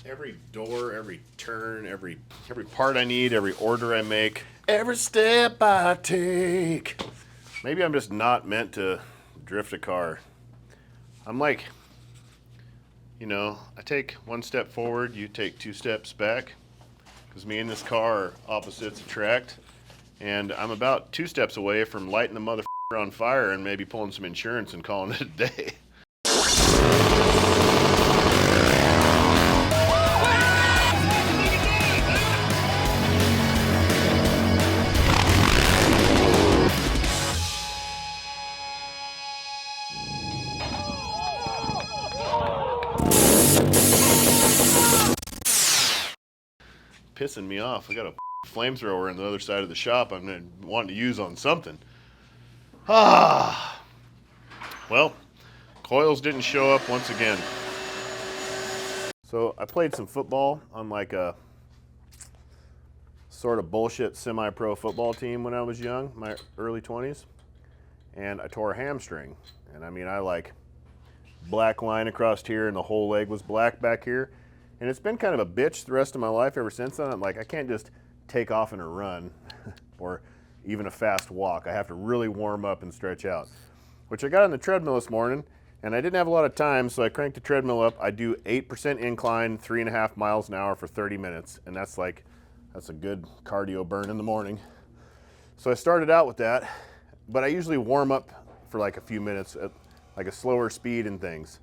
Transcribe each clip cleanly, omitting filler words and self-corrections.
Every door, every turn, every part I need, every order I make, every step I take. Maybe I'm just not meant to drift a car. I'm like, I take one step forward, you take two steps back, because me and this car are opposites attract, and I'm about 2 steps away from lighting the motherfucker on fire and maybe pulling some insurance and calling it a day. Pissing me off. I got a flamethrower on the other side of the shop I'm wanting to use on something. Well, coils didn't show up once again. So I played some football on like a sort of bullshit semi-pro football team when I was young, my early 20s, and I tore a hamstring. And I mean, I like black line across here and the whole leg was black back here. And it's been kind of a bitch the rest of my life ever since then. I'm like, I can't just take off in a run or even a fast walk. I have to really warm up and stretch out, which I got on the treadmill this morning, and I didn't have a lot of time, so I cranked the treadmill up. I do 8% incline, 3.5 miles an hour for 30 minutes, and that's a good cardio burn in the morning. So I started out with that, but I usually warm up for like a few minutes at like a slower speed and things.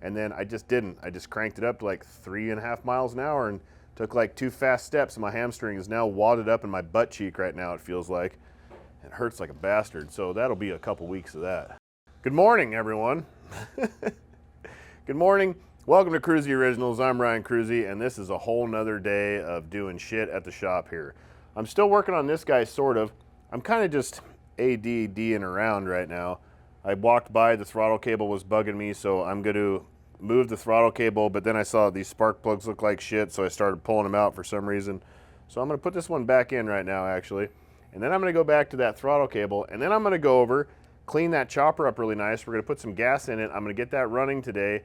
And then I just didn't. I just cranked it up to like 3.5 miles an hour and took like 2 fast steps, and my hamstring is now wadded up in my butt cheek right now, it feels like. It hurts like a bastard, so that'll be a couple weeks of that. Good morning, everyone. Good morning. Welcome to KRUESI Originals. I'm Ryan KRUESI, and this is a whole nother day of doing shit at the shop here. I'm still working on this guy, sort of. I'm kind of just ADDing around right now. I walked by, the throttle cable was bugging me, so I'm going to move the throttle cable, but then I saw these spark plugs look like shit, so I started pulling them out for some reason. So I'm going to put this one back in right now, actually. And then I'm going to go back to that throttle cable, and then I'm going to go over, clean that chopper up really nice. We're going to put some gas in it. I'm going to get that running today,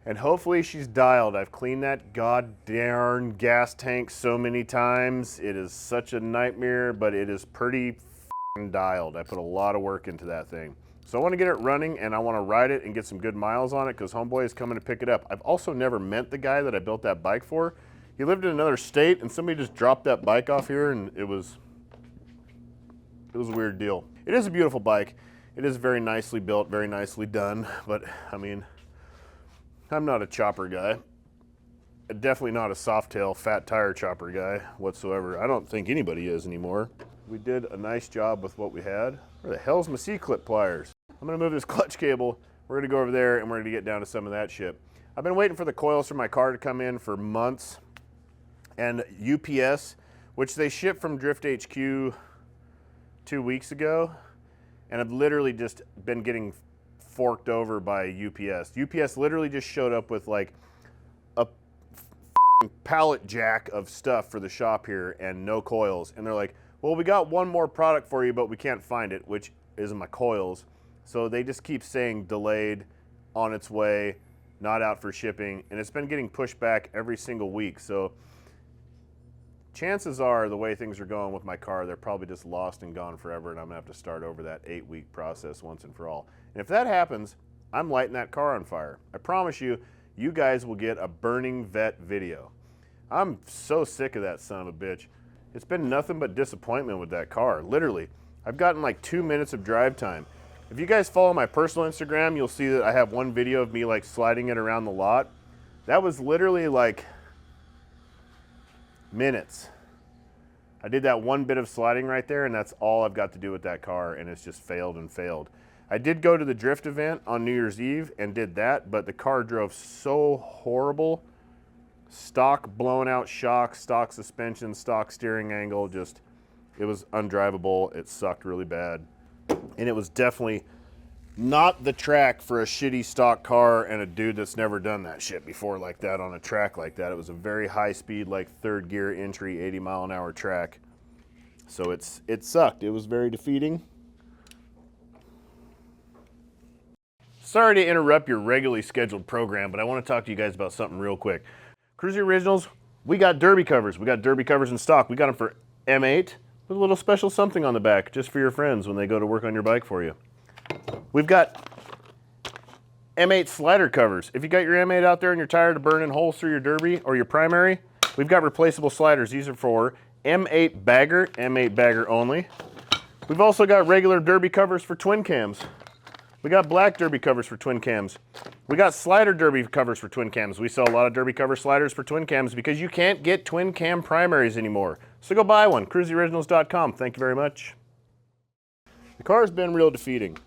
and hopefully she's dialed. I've cleaned that goddamn gas tank so many times. It is such a nightmare, but it is pretty f***ing dialed. I put a lot of work into that thing. So I want to get it running, and I want to ride it and get some good miles on it because homeboy is coming to pick it up. I've also never met the guy that I built that bike for. He lived in another state, and somebody just dropped that bike off here, and it was a weird deal. It is a beautiful bike. It is very nicely built, very nicely done, but I mean, I'm not a chopper guy. Definitely not a softtail, fat tire chopper guy whatsoever. I don't think anybody is anymore. We did a nice job with what we had. Where the hell's my C-clip pliers? I'm gonna move this clutch cable. We're gonna go over there and we're gonna get down to some of that shit. I've been waiting for the coils for my car to come in for months. And UPS, which they shipped from Drift HQ 2 weeks ago, and I've literally just been getting forked over by UPS. UPS literally just showed up with like a pallet jack of stuff for the shop here and no coils. And they're like, well, we got one more product for you, but we can't find it, which is my coils. So they just keep saying delayed, on its way, not out for shipping, and it's been getting pushed back every single week. So chances are, the way things are going with my car, they're probably just lost and gone forever, and I'm gonna have to start over that 8-week process once and for all. And if that happens, I'm lighting that car on fire. I promise you, you guys will get a burning vet video. I'm so sick of that son of a bitch. It's been nothing but disappointment with that car, literally. I've gotten like 2 minutes of drive time. If you guys follow my personal Instagram, you'll see that I have one video of me like sliding it around the lot. That was literally like minutes. I did that one bit of sliding right there, and that's all I've got to do with that car, and it's just failed and failed. I did go to the drift event on New Year's Eve and did that, but the car drove so horrible. Stock blown out shocks, stock suspension, stock steering angle, just, it was undrivable. It sucked really bad. And it was definitely not the track for a shitty stock car and a dude that's never done that shit before like that on a track like that. It was a very high speed, like third gear entry, 80-mile-an-hour track. So it sucked. It was very defeating. Sorry to interrupt your regularly scheduled program, but I want to talk to you guys about something real quick. KRUESI Originals, we got derby covers. We got derby covers in stock. We got them for M8 with a little special something on the back just for your friends when they go to work on your bike for you. We've got M8 slider covers. If you got your M8 out there and you're tired of burning holes through your derby or your primary, we've got replaceable sliders. These are for M8 bagger only. We've also got regular derby covers for twin cams. We got black derby covers for twin cams. We got slider derby covers for twin cams. We sell a lot of derby cover sliders for twin cams because you can't get twin cam primaries anymore. So go buy one, KRUESIoriginals.com. Thank you very much. The car's been real defeating.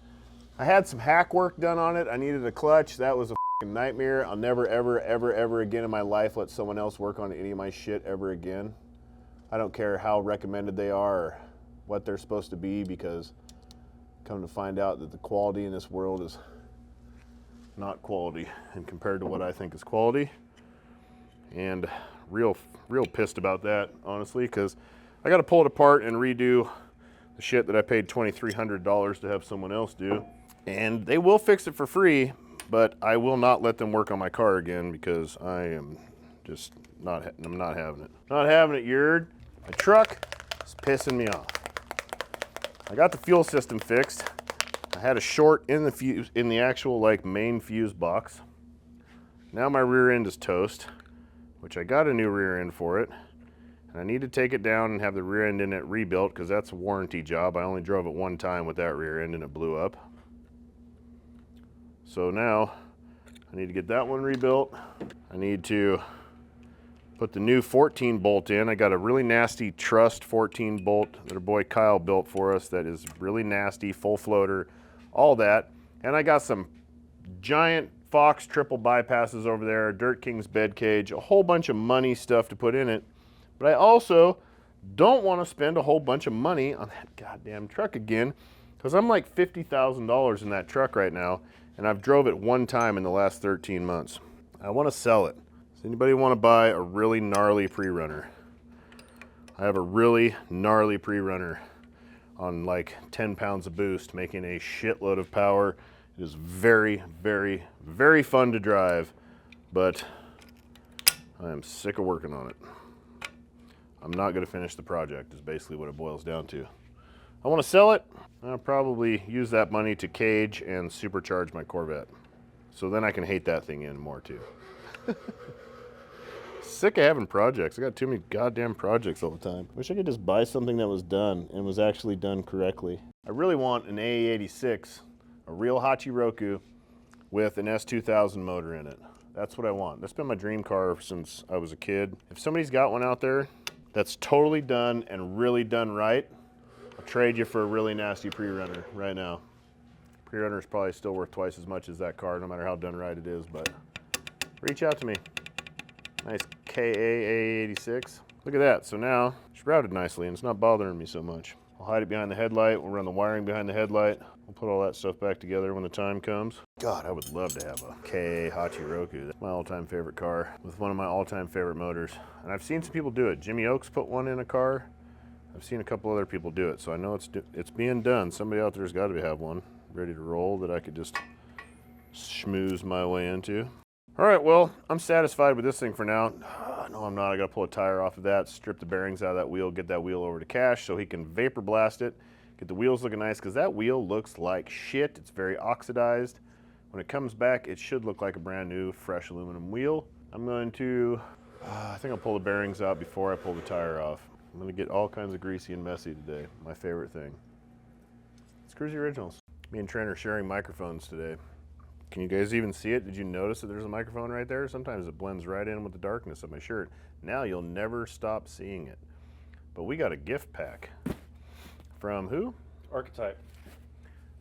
I had some hack work done on it. I needed a clutch. That was a fucking nightmare. I'll never, ever, ever, ever again in my life let someone else work on any of my shit ever again. I don't care how recommended they are or what they're supposed to be, because come to find out that the quality in this world is not quality and compared to what I think is quality. And real pissed about that, honestly, because I got to pull it apart and redo the shit that I paid $2,300 to have someone else do. And they will fix it for free, but I will not let them work on my car again because I am just I'm not having it. Not having it, Yerd. My truck is pissing me off. I got the fuel system fixed. I had a short in the fuse, in the actual like main fuse box. Now my rear end is toast, which I got a new rear end for it. And I need to take it down and have the rear end in it rebuilt because that's a warranty job. I only drove it one time with that rear end and it blew up. So now I need to get that one rebuilt. I need to put the new 14 bolt in. I got a really nasty Trust 14 bolt that our boy Kyle built for us that is really nasty, full floater, all that. And I got some giant Fox triple bypasses over there, Dirt King's bed cage, a whole bunch of money stuff to put in it. But I also don't want to spend a whole bunch of money on that goddamn truck again, because I'm like $50,000 in that truck right now, and I've drove it one time in the last 13 months. I want to sell it. Does anybody want to buy a really gnarly pre-runner? I have a really gnarly pre-runner on like 10 pounds of boost, making a shitload of power. It is very, very, very fun to drive, but I am sick of working on it. I'm not going to finish the project is basically what it boils down to. I want to sell it. I'll probably use that money to cage and supercharge my Corvette. So then I can hate that thing in more too. Sick of having projects. I got too many goddamn projects all the time. Wish I could just buy something that was done and was actually done correctly. I really want an AE86, a real Hachiroku with an S2000 motor in it. That's what I want. That's been my dream car since I was a kid. If somebody's got one out there that's totally done and really done right, I'll trade you for a really nasty pre-runner right now. Pre-runner is probably still worth twice as much as that car, no matter how done right it is, but reach out to me. Nice KA86. Look at that. So now it's routed nicely and it's not bothering me so much. I'll hide it behind the headlight. We'll run the wiring behind the headlight. We'll put all that stuff back together when the time comes. God, I would love to have a KA Hachiroku. That's my all-time favorite car with one of my all-time favorite motors. And I've seen some people do it. Jimmy Oaks put one in a car. I've seen a couple other people do it, so I know it's being done. Somebody out there's got to have one ready to roll that I could just schmooze my way into. All right, well, I'm satisfied with this thing for now. No, I'm not. I got to pull a tire off of that, strip the bearings out of that wheel, get that wheel over to Cash so he can vapor blast it, get the wheels looking nice, because that wheel looks like shit. It's very oxidized. When it comes back, it should look like a brand new, fresh aluminum wheel. I'm going to, I think I'll pull the bearings out before I pull the tire off. I'm going to get all kinds of greasy and messy today. My favorite thing. It's KRUESI Originals. Me and Trent are sharing microphones today. Can you guys even see it? Did you notice that there's a microphone right there? Sometimes it blends right in with the darkness of my shirt. Now you'll never stop seeing it. But we got a gift pack. From who? Archetype.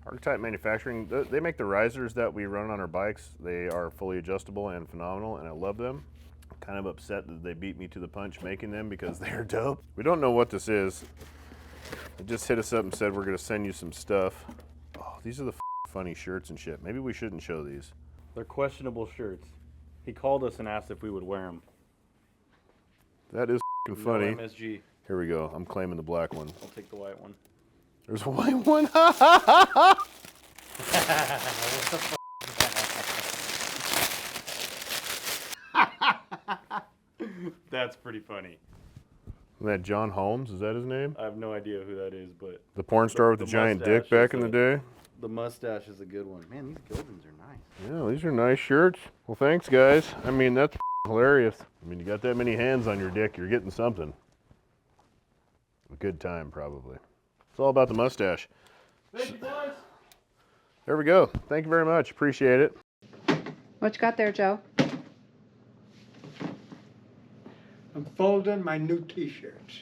Archetype Manufacturing. They make the risers that we run on our bikes. They are fully adjustable and phenomenal, and I love them. I'm kind of upset that they beat me to the punch making them because they're dope. We don't know what this is. They just hit us up and said we're going to send you some stuff. Oh, these are the funny shirts and shit. Maybe we shouldn't show these. They're questionable shirts. He called us and asked if we would wear them. That is funny. No MSG. Here we go. I'm claiming the black one. I'll take the white one. There's a white one. What the fuck? That's pretty funny. Isn't that John Holmes? Is that his name? I have no idea who that is, but The porn star with the giant dick mustache back is in the day? the mustache is a good one. Man, these Gildens are nice. Yeah, these are nice shirts. Well, thanks, guys. I mean, that's hilarious. I mean, you got that many hands on your dick, you're getting something. A good time, probably. It's all about the mustache. Thank you, boys. There we go. Thank you very much. Appreciate it. What you got there, Joe? I'm folding my new t-shirts.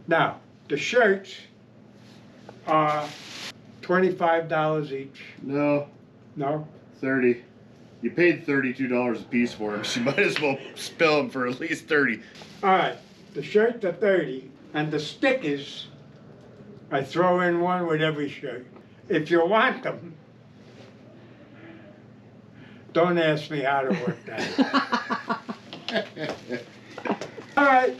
Now, the shirts are $25 each. No, No? 30. You paid $32 a piece for them, so you might as well spell them for at least 30. All right, the shirts are 30, and the stickers, I throw in one with every shirt. If you want them, don't ask me how to work that. All right,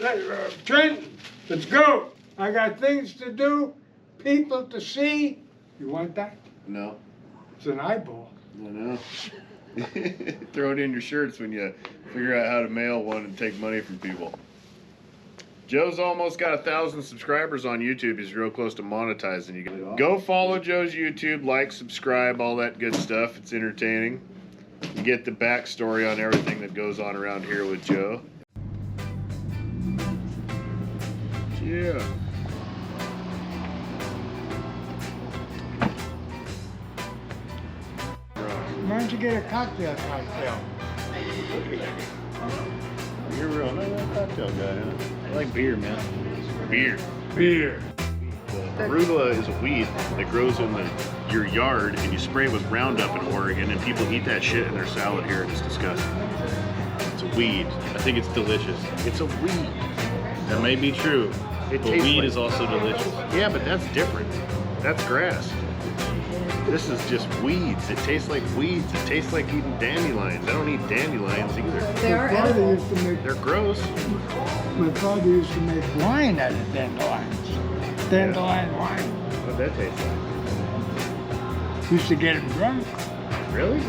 Trent, let's go. I got things to do, people to see. You want that? No, It's an eyeball. I know. Throw it in your shirts when you figure out how to mail one and take money from people. Joe's almost got 1,000 subscribers on YouTube. He's real close to monetizing. You go follow Joe's YouTube, like, subscribe, all that good stuff. It's entertaining. You get the backstory on everything that goes on around here with Joe. Yeah. Why don't you get a cocktail? You're real not a cocktail guy, huh? I like beer, man. Beer. Beer. Arugula is a weed that grows in your yard, and you spray it with Roundup in Oregon, and people eat that shit in their salad here, and it's disgusting. It's a weed. I think it's delicious. It's a weed. That may be true. It But tastes weed like- is also delicious. Yeah, but that's different. That's grass. This is just weeds. It tastes like weeds. It tastes like eating dandelions. I don't eat dandelions either. They are My father edible. used to make, They're gross. my father used to make wine out of dandelions. Dandelion wine. What'd that taste like? Used to get him drunk. Really?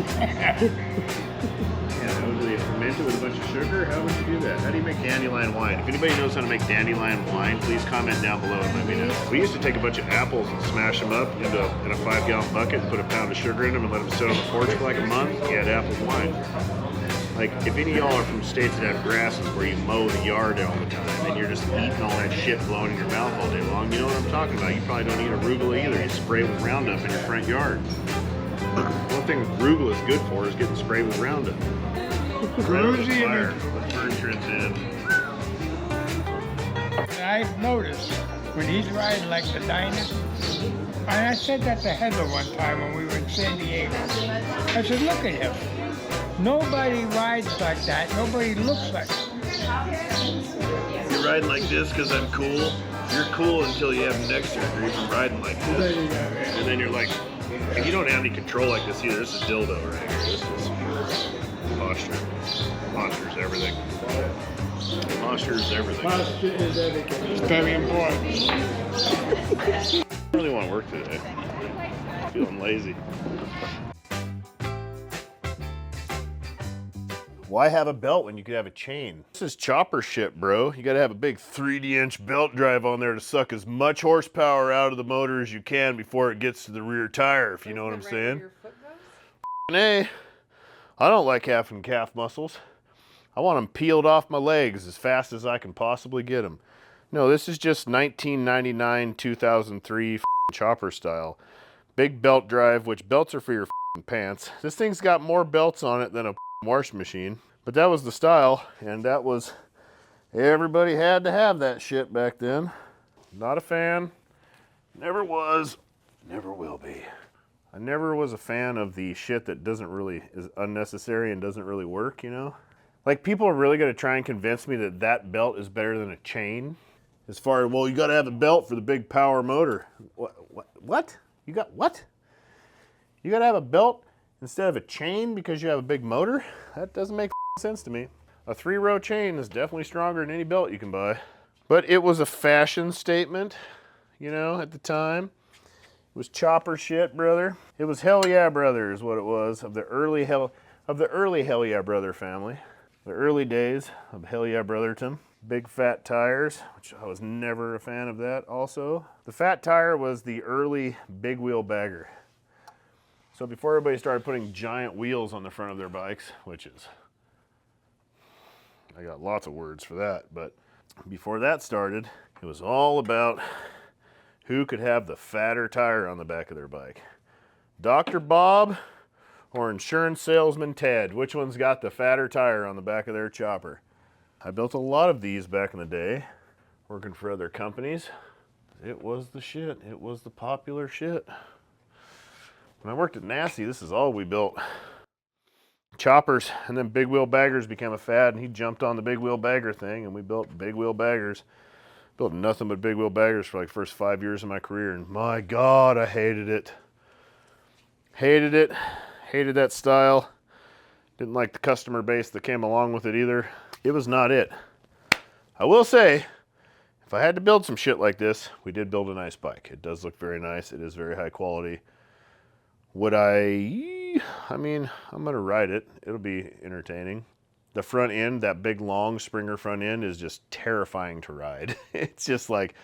Yeah, do you ferment it with a bunch of sugar? How would you do that? How do you make dandelion wine? If anybody knows how to make dandelion wine, please comment down below and let me know. We used to take a bunch of apples and smash them up in a 5-gallon bucket and put a pound of sugar in them and let them sit on the porch for like a month. You had apple wine. Like, if any of y'all are from states that have grasses where you mow the yard all the time and you're just eating all that shit blowing in your mouth all day long, you know what I'm talking about. You probably don't eat arugula either. You spray with Roundup in your front yard. One thing arugula is good for is getting sprayed with Roundup. KRUESI Fire. Put burn trends in. I've noticed when he's riding like the Diners, and I said that to Heather one time when we were in San Diego. I said, look at him. Nobody rides like that. Nobody looks like him. You're riding like this because I'm cool. You're cool until you have neck surgery from riding like this. And then you're like, and you don't have any control like this either. This is dildo right here. This is posture. Posture is everything. Posture is everything. Posture is everything. It's very important. I don't really want to work today. I'm feeling lazy. Why have a belt when you could have a chain? This is chopper shit, bro. You gotta have a big 3D-inch belt drive on there to suck as much horsepower out of the motor as you can before it gets to the rear tire, if you know what I'm saying. Hey, I don't like having calf muscles. I want them peeled off my legs as fast as I can possibly get them. No, this is just 1999, 2003 chopper style. Big belt drive, which belts are for your pants. This thing's got more belts on it than a wash machine. But that was the style, and that was, everybody had to have that shit back then. Not a fan. Never was. Never will be. I never was a fan of the shit that doesn't really, is unnecessary and doesn't really work, you know? Like, people are really gonna try and convince me that that belt is better than a chain. As far as, well, you gotta have a belt for the big power motor. What? You got what? You gotta have a belt instead of a chain because you have a big motor? That doesn't make sense to me. A 3-row chain is definitely stronger than any belt you can buy. But it was a fashion statement, you know, at the time. It was chopper shit, brother. It was Hell Yeah Brother is what it was, of the early Hell Yeah Brother family. The early days of Hell Yeah Brotherton. Big fat tires, which I was never a fan of that also. The fat tire was the early big wheel bagger. So before everybody started putting giant wheels on the front of their bikes, which is, I got lots of words for that, but before that started, it was all about who could have the fatter tire on the back of their bike. Dr. Bob or insurance salesman Ted, which one's got the fatter tire on the back of their chopper? I built a lot of these back in the day, working for other companies. It was the shit. It was the popular shit. When I worked at Nasty, this is all we built. Choppers, and then big wheel baggers became a fad, and he jumped on the big wheel bagger thing, and we built big wheel baggers. Built nothing but big wheel baggers for like the first 5 years of my career, and my God, I hated it. Hated it. Hated that style. Didn't like the customer base that came along with it either. It was not it. I will say, if I had to build some shit like this, we did build a nice bike. It does look very nice. It is very high quality. Would I mean, I'm gonna ride it. It'll be entertaining. The front end, that big long Springer front end is just terrifying to ride. It's just like,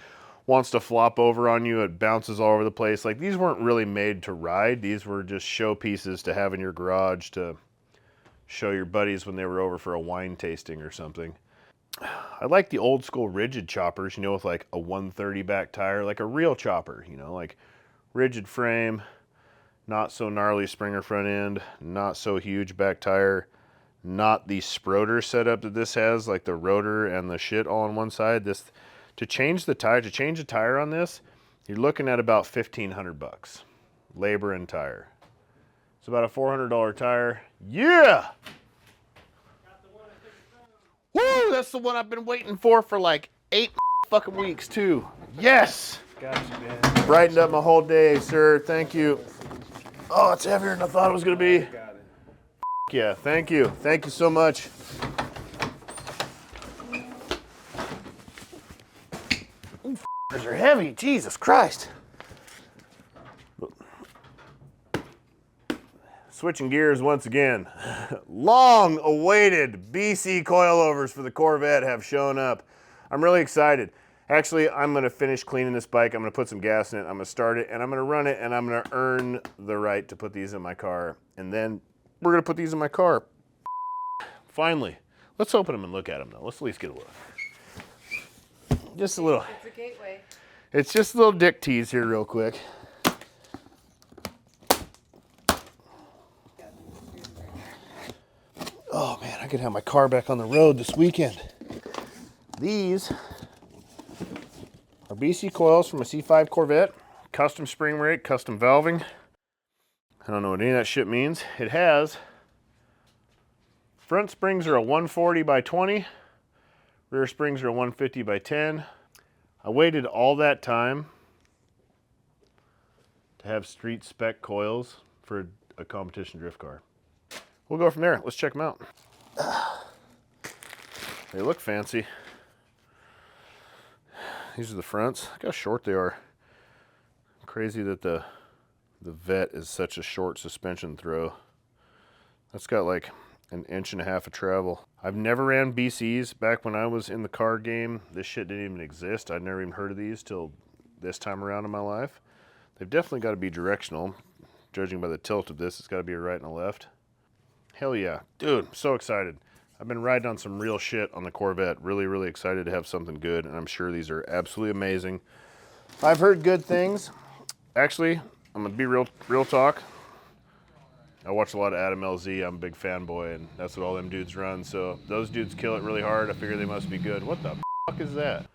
wants to flop over on you. It bounces all over the place. Like, these weren't really made to ride. These were just show pieces to have in your garage to show your buddies when they were over for a wine tasting or something. I like the old school rigid choppers, you know, with like a 130 back tire, like a real chopper, you know, like rigid frame, not so gnarly Springer front end, not so huge back tire, not the Sproder setup that this has, like the rotor and the shit all on one side. This, to change the tire on this, you're looking at about $1,500, labor and tire. It's about a $400 tire. Yeah! Woo! That's the one I've been waiting for like 8 fucking weeks too. Yes! Gotcha, man. Brightened up my whole day, sir. Thank you. Oh, it's heavier than I thought it was gonna be. Got it. Yeah, thank you. Thank you so much. These are heavy. Jesus Christ. Switching gears once again. Long awaited BC coilovers for the Corvette have shown up. I'm really excited. Actually, I'm gonna finish cleaning this bike. I'm gonna put some gas in it. I'm gonna start it and I'm gonna run it and I'm gonna earn the right to put these in my car. And then we're gonna put these in my car. Finally. Let's open them and look at them though. Let's at least get a look. Just a little. It's a gateway. It's just a little dick tease here real quick. Oh man, I could have my car back on the road this weekend. These are BC coils from a C5 Corvette. Custom spring rate, custom valving. I don't know what any of that shit means. It has, front springs are a 140 by 20. Rear springs are a 150 by 10. I waited all that time to have street spec coils for a competition drift car. We'll go from there. Let's check them out. They look fancy. These are the fronts. Look how short they are. Crazy that the Vet is such a short suspension throw. That's got like an 1.5 inches of travel. I've never ran BCs. Back when I was in the car game, this shit didn't even exist. I'd never even heard of these till this time around in my life. They've definitely got to be directional. Judging by the tilt of this, it's got to be a right and a left. Hell yeah. Dude, I'm so excited. I've been riding on some real shit on the Corvette. Really, really excited to have something good, and I'm sure these are absolutely amazing. I've heard good things. Actually, I'm gonna be real talk. I watch a lot of Adam LZ. I'm a big fanboy, and that's what all them dudes run. So if those dudes kill it really hard, I figure they must be good. What the fuck is that?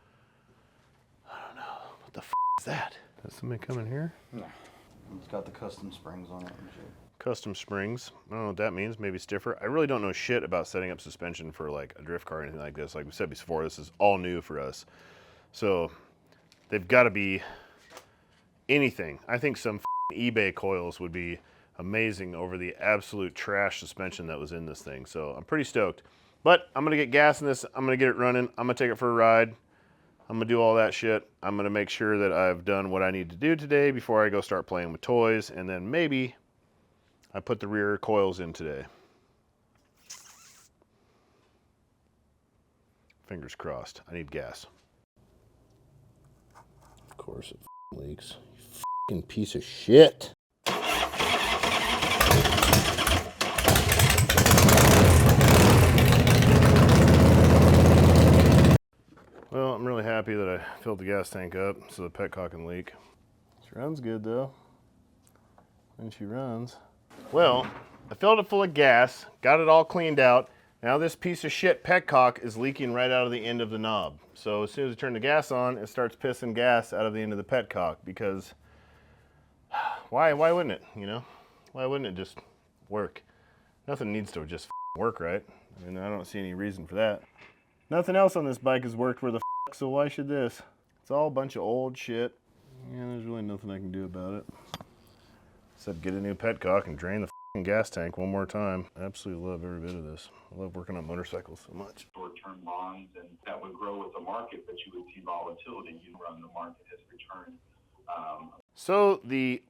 I don't know. What the fuck is that? Is somebody coming here? No. It's got the custom springs on it and shit. Custom springs. I don't know what that means. Maybe stiffer. I really don't know shit about setting up suspension for like a drift car or anything like this. Like we said before, this is all new for us. So they've got to be anything. I think some eBay coils would be amazing over the absolute trash suspension that was in this thing. So I'm pretty stoked. But I'm going to get gas in this. I'm going to get it running. I'm going to take it for a ride. I'm going to do all that shit. I'm going to make sure that I've done what I need to do today before I go start playing with toys. And then maybe I put the rear coils in today. Fingers crossed. I need gas. Of course it leaks. You fucking piece of shit. Well, I'm really happy that I filled the gas tank up so the petcock can leak. She runs good though. When she runs. Well, I filled it full of gas, got it all cleaned out. Now this piece of shit petcock is leaking right out of the end of the knob. So as soon as I turn the gas on, it starts pissing gas out of the end of the petcock because why wouldn't it, you know? Why wouldn't it just work? Nothing needs to just work, right? I mean, I don't see any reason for that. Nothing else on this bike has worked where the so why should this? It's all a bunch of old shit. Yeah, there's really nothing I can do about it. Except get a new petcock and drain the gas tank one more time. I absolutely love every bit of this. I love working on motorcycles so much. Short-term bonds, and that would grow with the market, but you would see volatility. You run the market has returned. So the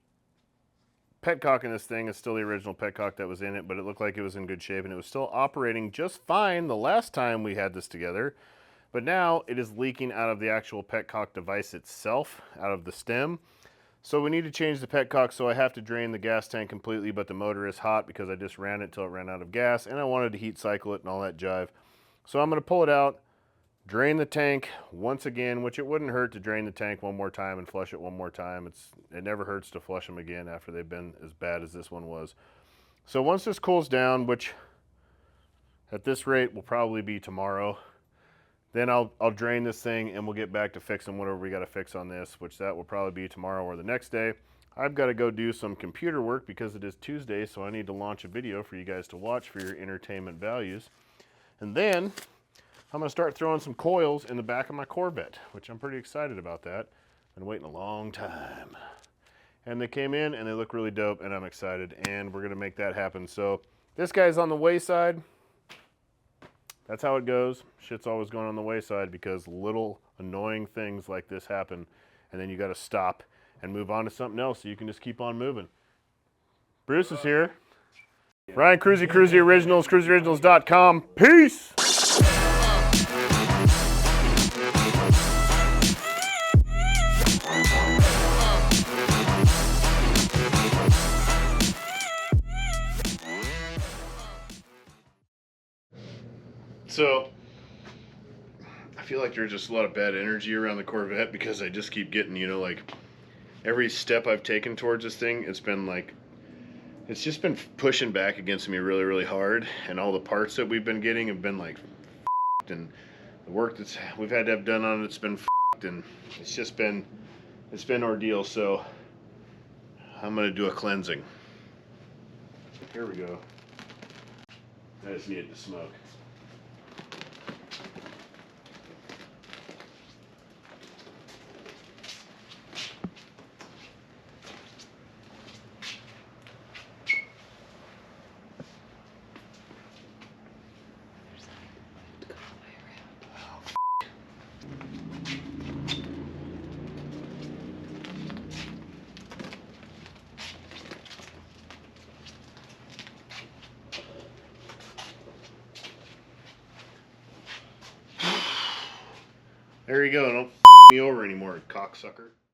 petcock in this thing is still the original petcock that was in it, but it looked like it was in good shape and it was still operating just fine the last time we had this together. But now it is leaking out of the actual petcock device itself, out of the stem. So we need to change the petcock, so I have to drain the gas tank completely, but the motor is hot because I just ran it till it ran out of gas, and I wanted to heat cycle it and all that jive. So I'm gonna pull it out, drain the tank once again, which it wouldn't hurt to drain the tank one more time and flush it one more time. It never hurts to flush them again after they've been as bad as this one was. So once this cools down, which at this rate will probably be tomorrow, then I'll drain this thing and we'll get back to fixing whatever we got to fix on this, which that will probably be tomorrow or the next day. I've got to go do some computer work because it is Tuesday, so I need to launch a video for you guys to watch for your entertainment values. And then I'm going to start throwing some coils in the back of my Corvette, which I'm pretty excited about that. Been waiting a long time. And they came in and they look really dope and I'm excited and we're going to make that happen. So this guy's on the wayside. That's how it goes. Shit's always going on the wayside because little annoying things like this happen and then you got to stop and move on to something else so you can just keep on moving. Bruce is here. Ryan KRUESI Originals, KRUESIoriginals.com. Peace! So, I feel like there's just a lot of bad energy around the Corvette because I just keep getting, you know, like, every step I've taken towards this thing, it's been like, it's just been pushing back against me really, really hard, and all the parts that we've been getting have been like, and the work that we've had to have done on it's been, and it's just been, it's been ordeal, so I'm going to do a cleansing. Here we go. I just needed to smoke. There you go. Don't me over anymore, cocksucker.